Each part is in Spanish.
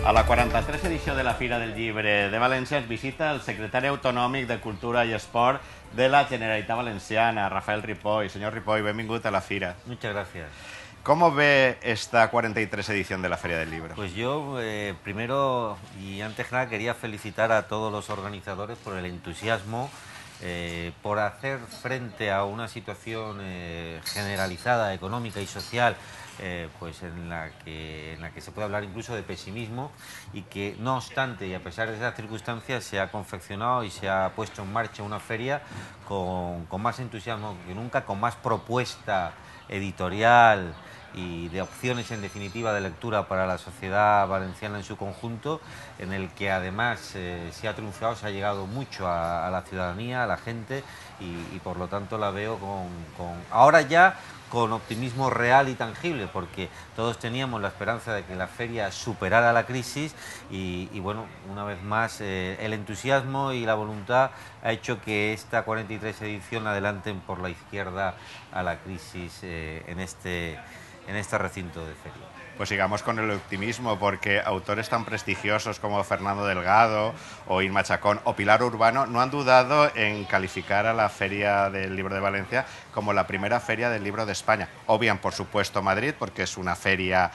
A la 43 edició de la Fira del Llibre de València es visita el secretari autonòmic de Cultura i Esport de la Generalitat Valenciana, Rafael Ripoll. Señor Ripoll, benvingut a la Fira. Muchas gracias. ¿Cómo ve esta 43 edición de la Feria del Libro? Pues yo, primero y antes que nada, quería felicitar a todos los organizadores por el entusiasmo, por hacer frente a una situación generalizada, económica y social, pues en la que se puede hablar incluso de pesimismo, y que no obstante y a pesar de esas circunstancias se ha confeccionado y se ha puesto en marcha una feria con más entusiasmo que nunca, con más propuesta editorial y de opciones en definitiva de lectura para la sociedad valenciana en su conjunto, en el que además se ha triunfado, se ha llegado mucho a la ciudadanía, a la gente, y por lo tanto la veo ahora ya con optimismo real y tangible, porque todos teníamos la esperanza de que la feria superara la crisis y bueno, una vez más el entusiasmo y la voluntad ha hecho que esta 43 edición adelanten por la izquierda a la crisis en este recinto de feria. Pues sigamos con el optimismo, porque autores tan prestigiosos como Fernando Delgado o Irma Chacón o Pilar Urbano no han dudado en calificar a la Feria del Libro de Valencia como la primera feria del libro de España. Obvian, por supuesto, Madrid, porque es una feria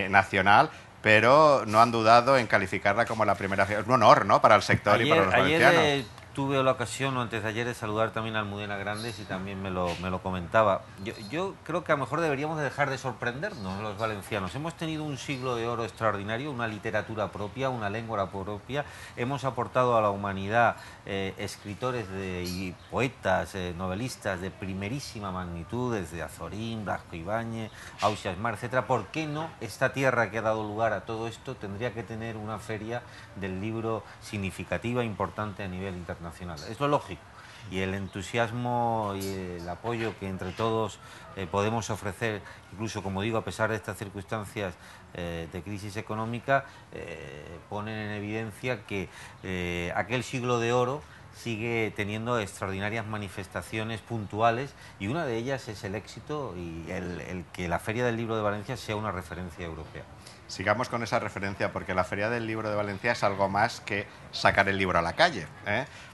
nacional, pero no han dudado en calificarla como la primera feria. Es un honor, ¿no?, para el sector y para los valencianos. Tuve la ocasión, antes de ayer, de saludar también a Almudena Grandes y también me lo comentaba. Yo creo que a lo mejor deberíamos de dejar de sorprendernos los valencianos. Hemos tenido un siglo de oro extraordinario, una literatura propia, una lengua propia. Hemos aportado a la humanidad escritores y poetas, novelistas de primerísima magnitud, desde Azorín, Blasco Ibáñez, Ausiàs Marc, etc. ¿Por qué no esta tierra que ha dado lugar a todo esto tendría que tener una feria del libro significativa, importante a nivel internacional? Es lo lógico, y el entusiasmo y el apoyo que entre todos podemos ofrecer, incluso, como digo, a pesar de estas circunstancias de crisis económica, ponen en evidencia que aquel siglo de oro sigue teniendo extraordinarias manifestaciones puntuales, y una de ellas es el éxito y el que la Feria del Libro de Valencia sea una referencia europea. Sigamos con esa referencia, porque la Feria del Libro de Valencia es algo más que sacar el libro a la calle,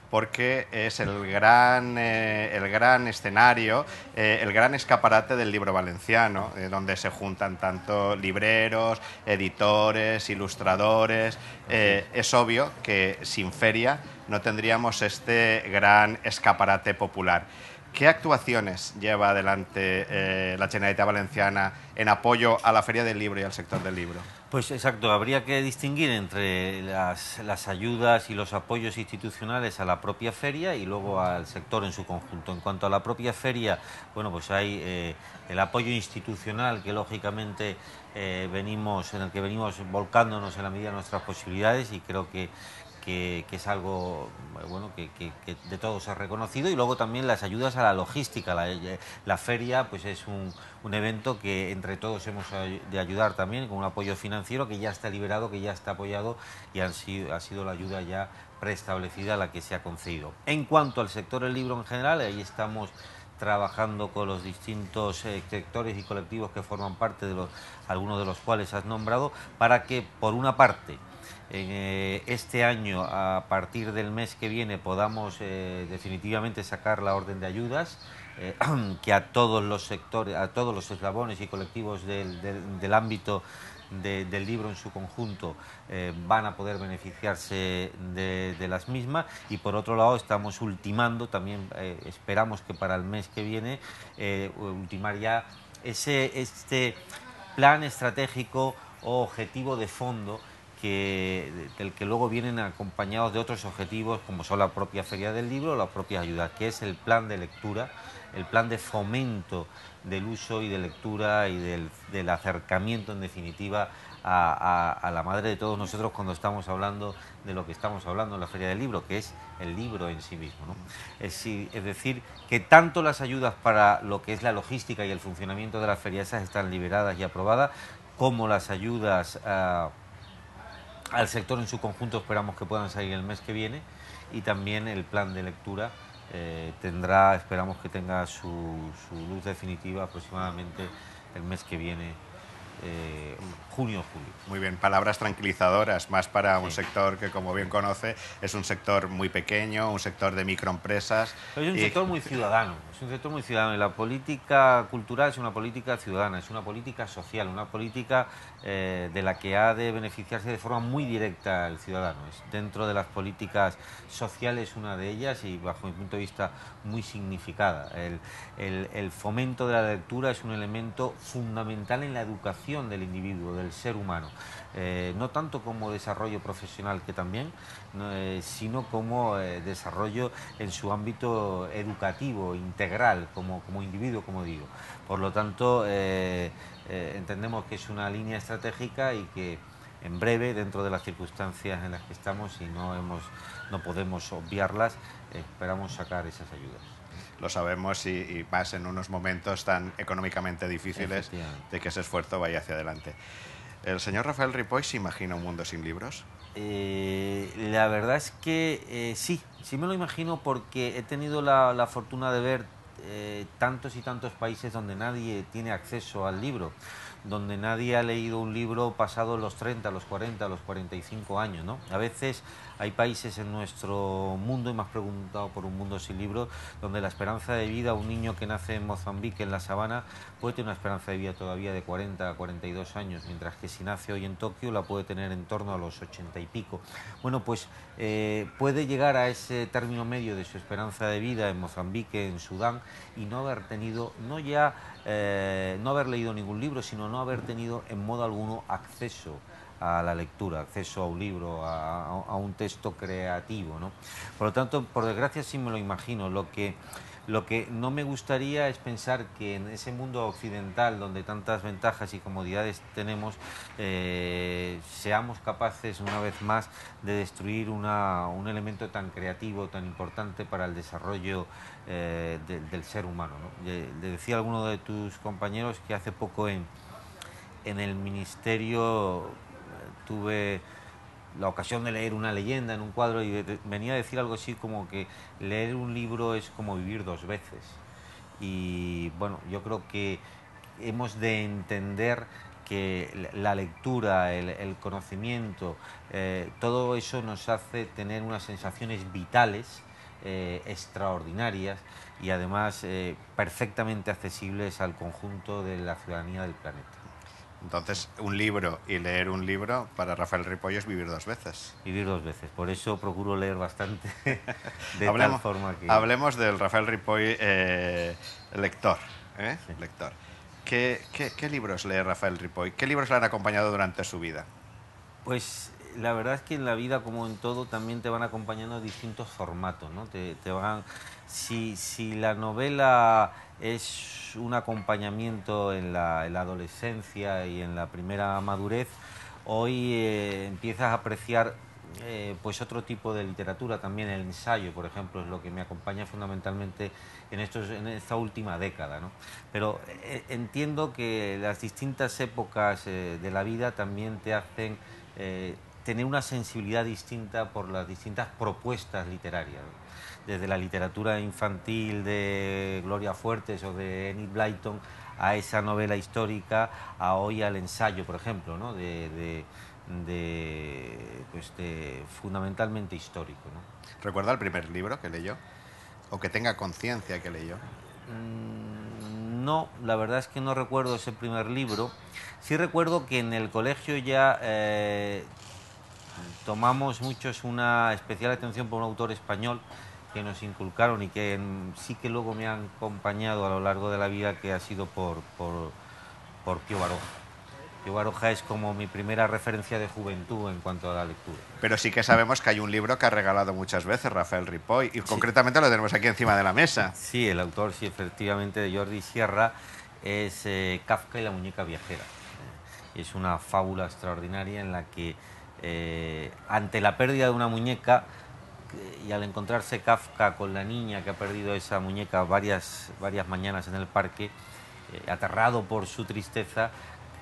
porque es el gran escenario, el gran escaparate del libro valenciano, donde se juntan tanto libreros, editores, ilustradores. Es obvio que sin feria no tendríamos este gran escaparate popular. ¿Qué actuaciones lleva adelante la Generalitat Valenciana en apoyo a la Feria del Libro y al sector del libro? Pues exacto, habría que distinguir entre las ayudas y los apoyos institucionales a la propia feria y luego al sector en su conjunto. En cuanto a la propia feria, bueno, pues hay el apoyo institucional que lógicamente en el que venimos volcándonos en la medida de nuestras posibilidades, y creo que es algo bueno que de todos se ha reconocido. Y luego también las ayudas a la logística. La feria pues es un evento que entre todos hemos de ayudar también con un apoyo financiero que ya está liberado, que ya está apoyado, y ha sido la ayuda ya preestablecida la que se ha concedido. En cuanto al sector del libro en general, ahí estamos trabajando con los distintos sectores y colectivos que forman parte algunos de los cuales has nombrado, para que, por una parte, este año, a partir del mes que viene, podamos definitivamente sacar la orden de ayudas, que a todos los sectores, a todos los eslabones y colectivos del ámbito del libro en su conjunto van a poder beneficiarse de las mismas. Y por otro lado estamos ultimando también, esperamos que para el mes que viene, ultimar ya este plan estratégico o objetivo de fondo del que luego vienen acompañados de otros objetivos, como son la propia Feria del Libro o las propias ayudas, que es el plan de lectura, el plan de fomento del uso y de lectura y del acercamiento, en definitiva, a la madre de todos nosotros cuando estamos hablando de lo que estamos hablando en la Feria del Libro, que es el libro en sí mismo, ¿no? Es decir, que tanto las ayudas para lo que es la logística y el funcionamiento de la feria, esas están liberadas y aprobadas, como las ayudas al sector en su conjunto esperamos que puedan salir el mes que viene, y también el plan de lectura esperamos que tenga su luz definitiva aproximadamente el mes que viene, junio-julio. Muy bien, palabras tranquilizadoras, más para un Sí. sector que, como bien conoce, es un sector muy pequeño, un sector de microempresas. Pero es un Y sector muy ciudadano, es un sector muy ciudadano y la política cultural es una política ciudadana, es una política social, una política de la que ha de beneficiarse de forma muy directa el ciudadano. Es dentro de las políticas sociales una de ellas y bajo mi punto de vista muy significada. El fomento de la lectura es un elemento fundamental en la educación del individuo, del ser humano. No tanto como desarrollo profesional, que también, no, sino como desarrollo en su ámbito educativo, integral, como individuo, como digo. Por lo tanto, entendemos que es una línea estratégica y que en breve, dentro de las circunstancias en las que estamos y no podemos obviarlas, esperamos sacar esas ayudas. lo sabemos y más en unos momentos tan económicamente difíciles de que ese esfuerzo vaya hacia adelante. ¿El señor Rafael Ripoll se imagina un mundo sin libros? La verdad es que sí me lo imagino porque he tenido la fortuna de ver tantos y tantos países donde nadie tiene acceso al libro, donde nadie ha leído un libro pasado los 30, los 40, los 45 años, ¿no? A veces hay países en nuestro mundo, y me has preguntado por un mundo sin libros, donde la esperanza de vida, un niño que nace en Mozambique, en la sabana, puede tener una esperanza de vida todavía de 40 a 42 años, mientras que si nace hoy en Tokio la puede tener en torno a los 80 y pico. Bueno, pues puede llegar a ese término medio de su esperanza de vida en Mozambique, en Sudán, y no haber tenido, no haber leído ningún libro, sino no haber tenido en modo alguno acceso a la lectura, acceso a un libro, a un texto creativo, ¿no? Por lo tanto, por desgracia sí me lo imagino. Lo que no me gustaría es pensar que en ese mundo occidental donde tantas ventajas y comodidades tenemos, seamos capaces una vez más de destruir un elemento tan creativo, tan importante para el desarrollo del ser humano, ¿no? Le decía a alguno de tus compañeros que hace poco en el ministerio tuve la ocasión de leer una leyenda en un cuadro y venía a decir algo así como que leer un libro es como vivir dos veces. Y bueno, yo creo que hemos de entender que la lectura, el conocimiento, todo eso nos hace tener unas sensaciones vitales extraordinarias y además perfectamente accesibles al conjunto de la ciudadanía del planeta. Entonces, un libro y leer un libro para Rafael Ripoll es vivir dos veces. Vivir dos veces, por eso procuro leer bastante de Hablemos, tal forma que... hablemos del Rafael Ripoll lector. Sí. Lector. ¿Qué libros lee Rafael Ripoll? ¿Qué libros le han acompañado durante su vida? Pues la verdad es que en la vida, como en todo, también te van acompañando distintos formatos, ¿no? Te van... Si la novela es un acompañamiento en la adolescencia y en la primera madurez, hoy empiezas a apreciar pues otro tipo de literatura, también el ensayo, por ejemplo, es lo que me acompaña fundamentalmente en esta última década, ¿no? Pero entiendo que las distintas épocas de la vida también te hacen tener una sensibilidad distinta por las distintas propuestas literarias, ¿no? Desde la literatura infantil de Gloria Fuertes o de Enid Blyton a esa novela histórica, a hoy al ensayo, por ejemplo, ¿no? Fundamentalmente histórico, ¿no? ¿Recuerda el primer libro que leyó? ¿O que tenga conciencia que leyó? No, la verdad es que no recuerdo ese primer libro. Sí recuerdo que en el colegio ya tomamos muchos una especial atención por un autor español que nos inculcaron y que sí que luego me han acompañado a lo largo de la vida, que ha sido por Pío Baroja. Pío Baroja es como mi primera referencia de juventud en cuanto a la lectura. Pero sí que sabemos que hay un libro que ha regalado muchas veces Rafael Ripoll y concretamente lo tenemos aquí encima de la mesa. Sí, el autor, sí, efectivamente, de Jordi Sierra, es Kafka y la muñeca viajera. Es una fábula extraordinaria en la que ante la pérdida de una muñeca y al encontrarse Kafka con la niña que ha perdido esa muñeca varias mañanas en el parque, aterrado por su tristeza,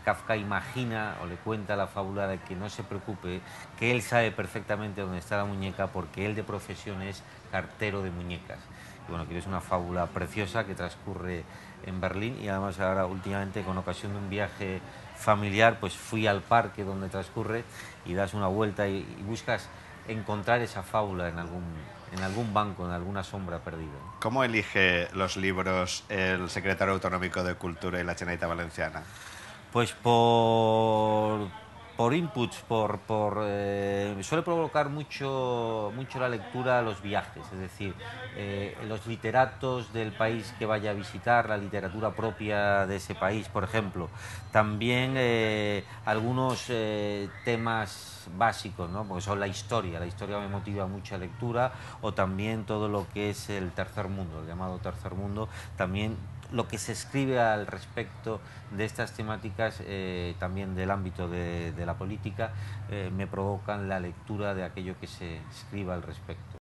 Kafka imagina o le cuenta la fábula de que no se preocupe, que él sabe perfectamente dónde está la muñeca porque él de profesión es cartero de muñecas. Y bueno, que es una fábula preciosa que transcurre en Berlín y además ahora últimamente con ocasión de un viaje familiar, pues fui al parque donde transcurre y das una vuelta y buscas encontrar esa fábula en algún banco, en alguna sombra perdida. ¿Cómo elige los libros el secretario autonómico de Cultura y la Generalitat Valenciana? Pues por inputs, suele provocar mucho la lectura los viajes, es decir, los literatos del país que vaya a visitar, la literatura propia de ese país, por ejemplo. También algunos temas básicos, ¿no? Porque son la historia me motiva mucha lectura, o también todo lo que es el tercer mundo, el llamado tercer mundo, también lo que se escribe al respecto de estas temáticas, también del ámbito de la política, me provocan la lectura de aquello que se escriba al respecto.